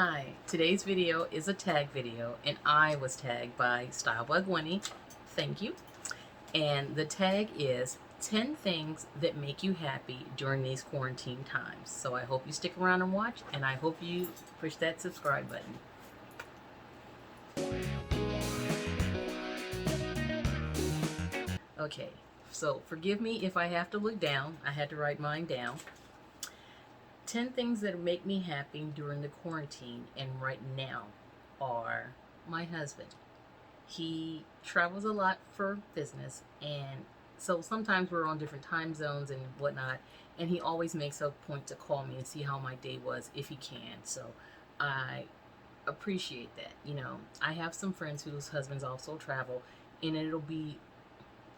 Hi, today's video is a tag video, and I was tagged by Style by Gwenny. Thank you. And the tag is 10 things that make you happy during these quarantine times. So I hope you stick around and watch, and I hope you push that subscribe button. Okay, so forgive me if I have to look down. I had to write mine down. 10 things that make me happy during the quarantine and right now are my husband. He travels a lot for business, and so sometimes we're on different time zones and whatnot, and he always makes a point to call me and see how my day was if he can. So I appreciate that. I have some friends whose husbands also travel, and it'll be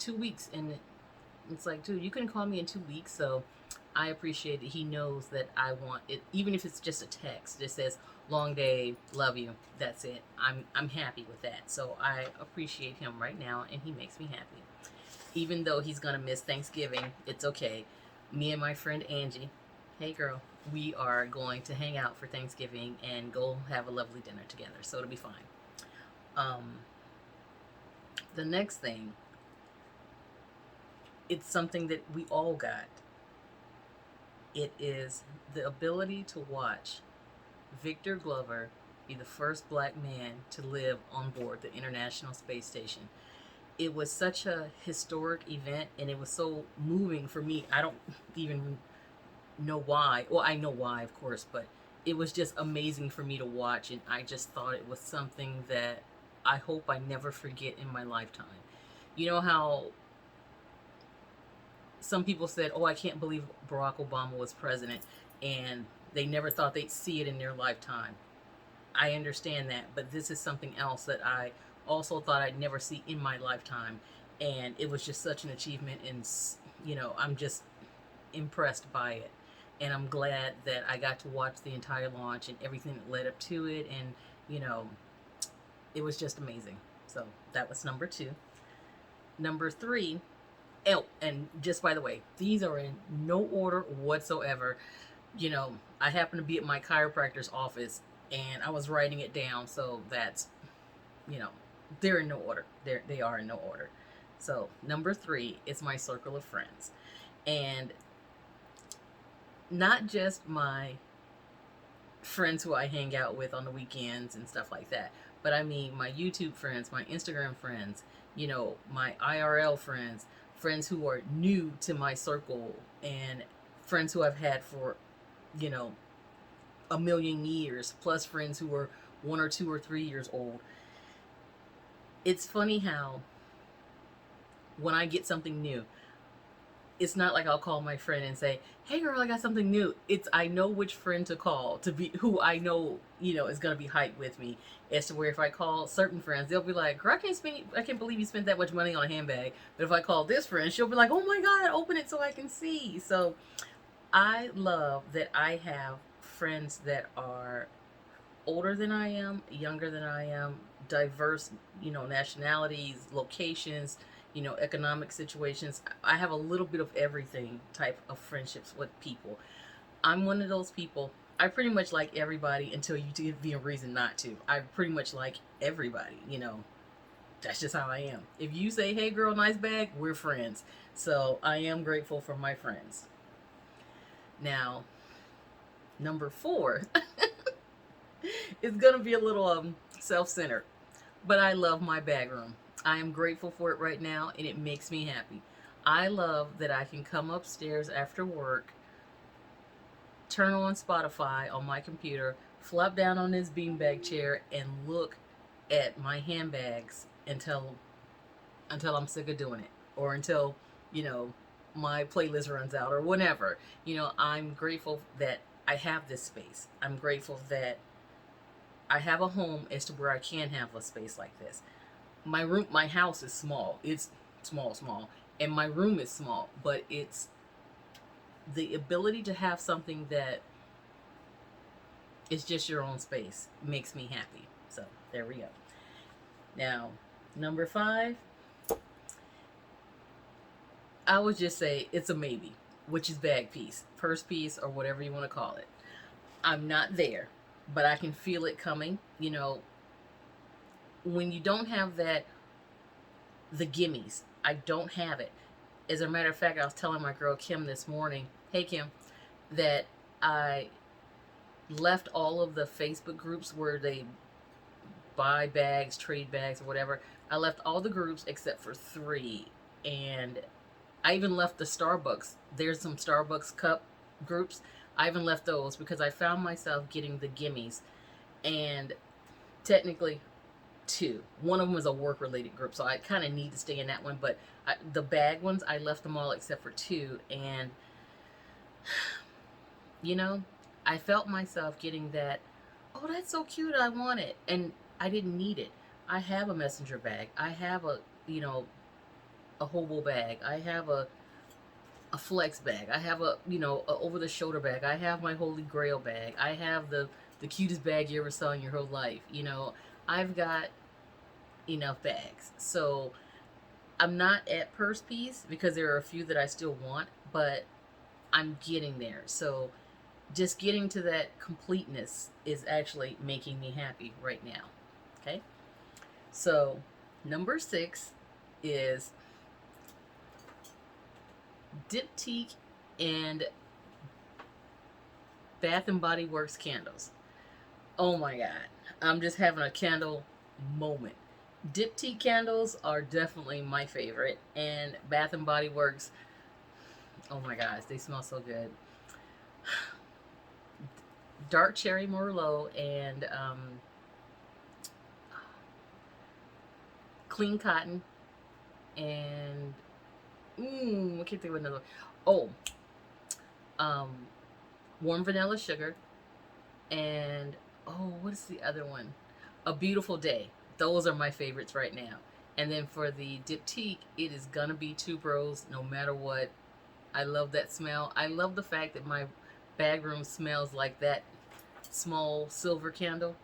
2 weeks, and it's like, dude, you couldn't call me in 2 weeks. So I appreciate that he knows that I want it, even if it's just a text that says long day, love you, that's it. I'm happy with that. So I appreciate him right now, and he makes me happy. Even though he's gonna miss Thanksgiving, it's okay. Me and my friend Angie, hey girl, we are going to hang out for Thanksgiving and go have a lovely dinner together, so it'll be fine. The next thing, it's something that we all got. It is the ability to watch Victor Glover be the first black man to live on board the International Space Station. It was such a historic event, and it was so moving for me. I don't even know why. Well, I know why, of course, but it was just amazing for me to watch, and I just thought it was something that I hope I never forget in my lifetime. You know how some people said, oh, I can't believe Barack Obama was president, and they never thought they'd see it in their lifetime. I understand that, but this is something else that I also thought I'd never see in my lifetime, and it was just such an achievement, and I'm just impressed by it, and I'm glad that I got to watch the entire launch and everything that led up to it, and it was just amazing. So that was number 2. Number 3. Oh, and just by the way, these are in no order whatsoever. I happen to be at my chiropractor's office, and I was writing it down, so that's, they're in no order. They are in no order. So number 3 is my circle of friends, and not just my friends who I hang out with on the weekends and stuff like that, but I mean my YouTube friends, my Instagram friends, my IRL friends, friends who are new to my circle, and friends who I've had for, a million years, plus friends who are 1 or 2 or 3 years old. It's funny how when I get something new, it's not like I'll call my friend and say, hey girl, I got something new. It's, I know which friend to call, to be who I know, is going to be hyped with me, as to where if I call certain friends, they'll be like, girl, I can't believe you spent that much money on a handbag. But if I call this friend, she'll be like, oh my God, open it so I can see. So I love that I have friends that are older than I am, younger than I am, diverse, nationalities, locations, economic situations. I have a little bit of everything type of friendships with people. I'm one of those people. I pretty much like everybody until you give me a reason not to. I pretty much like everybody, That's just how I am. If you say, hey girl, nice bag, we're friends. So I am grateful for my friends. Now, number 4 is going to be a little self-centered, but I love my bag room. I am grateful for it right now, and it makes me happy. I love that I can come upstairs after work, turn on Spotify on my computer, flop down on this beanbag chair, and look at my handbags until I'm sick of doing it, or until my playlist runs out, or whatever. I'm grateful that I have this space. I'm grateful that I have a home as to where I can have a space like this. My house is small. It's small, and my room is small, but it's the ability to have something that is just your own space makes me happy. So there we go. Now, number 5, I would just say it's a maybe, which is bag piece, purse piece, or whatever you want to call it. I'm not there, but I can feel it coming. When you don't have that, the gimmies, I don't have it. As a matter of fact, I was telling my girl Kim this morning, hey Kim, that I left all of the Facebook groups where they buy bags, trade bags, or whatever. I left all the groups except for three. And I even left the Starbucks. There's some Starbucks cup groups. I even left those because I found myself getting the gimmies. And technically, two. One of them is a work related group, so I kind of need to stay in that one. But the bag ones, I left them all except for two. And, you know, I felt myself getting that, oh, that's so cute. I want it. And I didn't need it. I have a messenger bag. I have you know, a hobo bag. I have a flex bag. I have a over the shoulder bag. I have my holy grail bag. I have the cutest bag you ever saw in your whole life. I've got enough bags. So I'm not at purse piece because there are a few that I still want, but I'm getting there. So just getting to that completeness is actually making me happy right now. Okay? So number 6 is Diptych and Bath and Body Works candles. Oh my god. I'm just having a candle moment. Diptych candles are definitely my favorite, and Bath and Body Works, oh my gosh, they smell so good. Dark cherry merlot and clean cotton and I can't think of another. Oh, um, warm vanilla sugar and what is the other one? A Beautiful Day. Those are my favorites right now. And then for the Diptyque, it is gonna be Two Bros no matter what. I love that smell. I love the fact that my bag room smells like that small silver candle.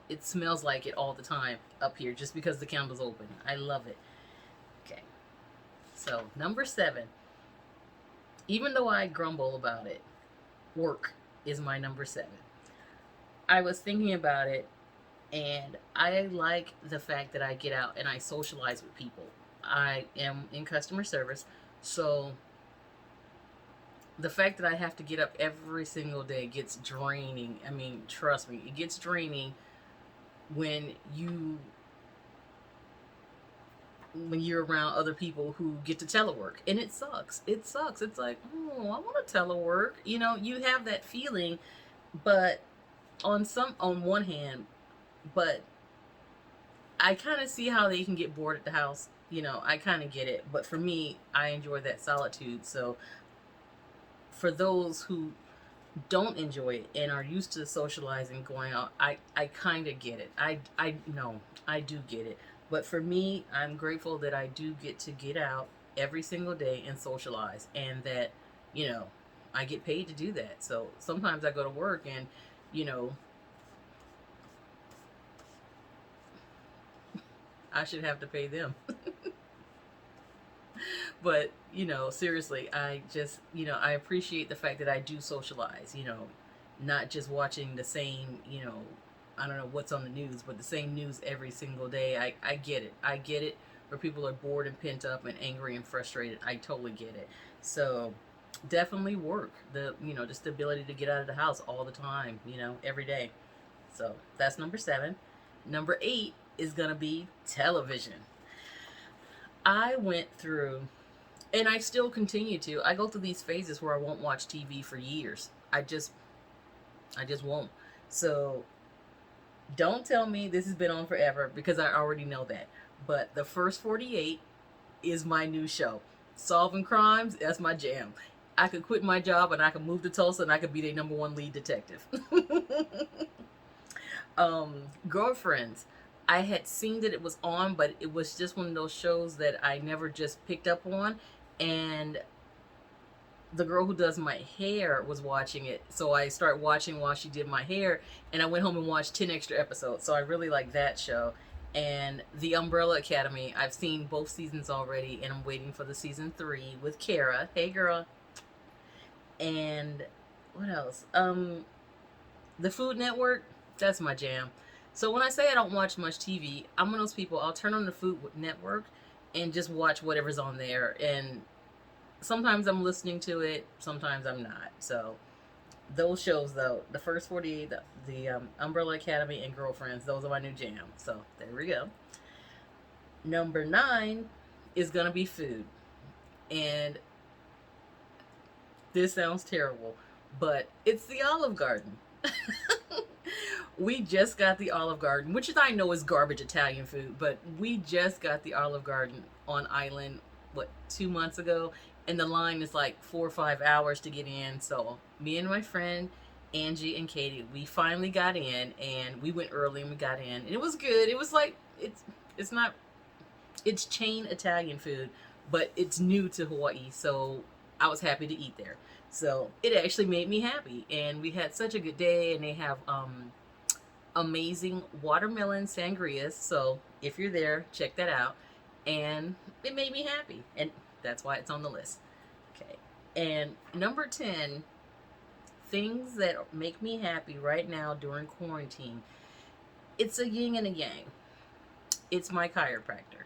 It smells like it all the time up here just because the candle's open. I love it. Okay. So, number 7. Even though I grumble about it, work is my number 7. I was thinking about it, and I like the fact that I get out and I socialize with people. I am in customer service, so the fact that I have to get up every single day gets draining. I mean, trust me, it gets draining when you're around other people who get to telework, and it sucks. It sucks. It's like, oh, I want to telework. You have that feeling, but on one hand, but I kind of see how they can get bored at the house. I kind of get it, but for me, I enjoy that solitude. So for those who don't enjoy it and are used to socializing, going out, I kind of get it. I know I do get it. But for me, I'm grateful that I do get to get out every single day and socialize, and that you know I get paid to do that. So sometimes I go to work and you know I should have to pay them. But seriously, I just I appreciate the fact that I do socialize. Not just watching the same I don't know what's on the news, but the same news every single day. I get it. I get it. Where people are bored and pent up and angry and frustrated. I totally get it. So definitely work. Just the ability to get out of the house all the time. Every day. So that's number 7. Number 8 is gonna be television. I went through, and I still continue to. I go through these phases where I won't watch TV for years. I just won't. So don't tell me this has been on forever because I already know that. But the first 48 is my new show. Solving crimes, that's my jam. I could quit my job and I could move to Tulsa and I could be their number 1 lead detective. Girlfriends. I had seen that it was on, but it was just one of those shows that I never just picked up on. And the girl who does my hair was watching it, so I started watching while she did my hair, and I went home and watched 10 extra episodes. So I really like that show. And The Umbrella Academy, I've seen both seasons already, and I'm waiting for the season 3 with Kara. Hey, girl. And what else? The Food Network. That's my jam. So when I say I don't watch much TV, I'm one of those people. I'll turn on the Food Network and just watch whatever's on there. And sometimes I'm listening to it, sometimes I'm not. So those shows, though, the first 48, the Umbrella Academy and Girlfriends, those are my new jam. So there we go. Number 9 is gonna be food, and this sounds terrible, but it's the Olive Garden. We just got the Olive Garden, which I know is garbage Italian food, but we just got the Olive Garden on Island, what, 2 months ago, and the line is like 4 or 5 hours to get in. So me and my friend Angie and Katie, we finally got in, and we went early and we got in, and it was good. It was like it's not it's chain Italian food, but it's new to Hawaii, so I was happy to eat there. So it actually made me happy, and we had such a good day. And they have amazing watermelon sangrias. So if you're there, check that out. And it made me happy, and that's why it's on the list. Okay, and number 10, things that make me happy right now during quarantine. It's a yin and a yang. It's my chiropractor.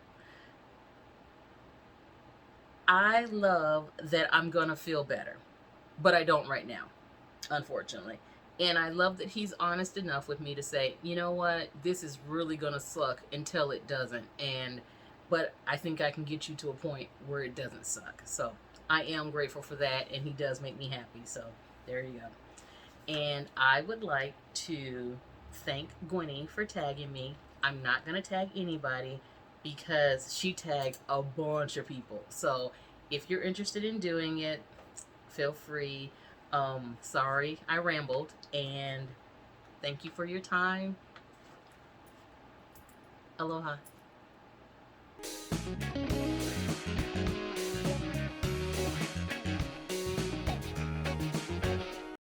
I love that I'm gonna feel better, but I don't right now, unfortunately. And I love that he's honest enough with me to say, you know what, this is really gonna suck until it doesn't. But I think I can get you to a point where it doesn't suck. So I am grateful for that, and he does make me happy. So there you go. And I would like to thank Gwenny for tagging me. I'm not gonna tag anybody because she tagged a bunch of people. So if you're interested in doing it, feel free. Sorry I rambled, and thank you for your time. Aloha.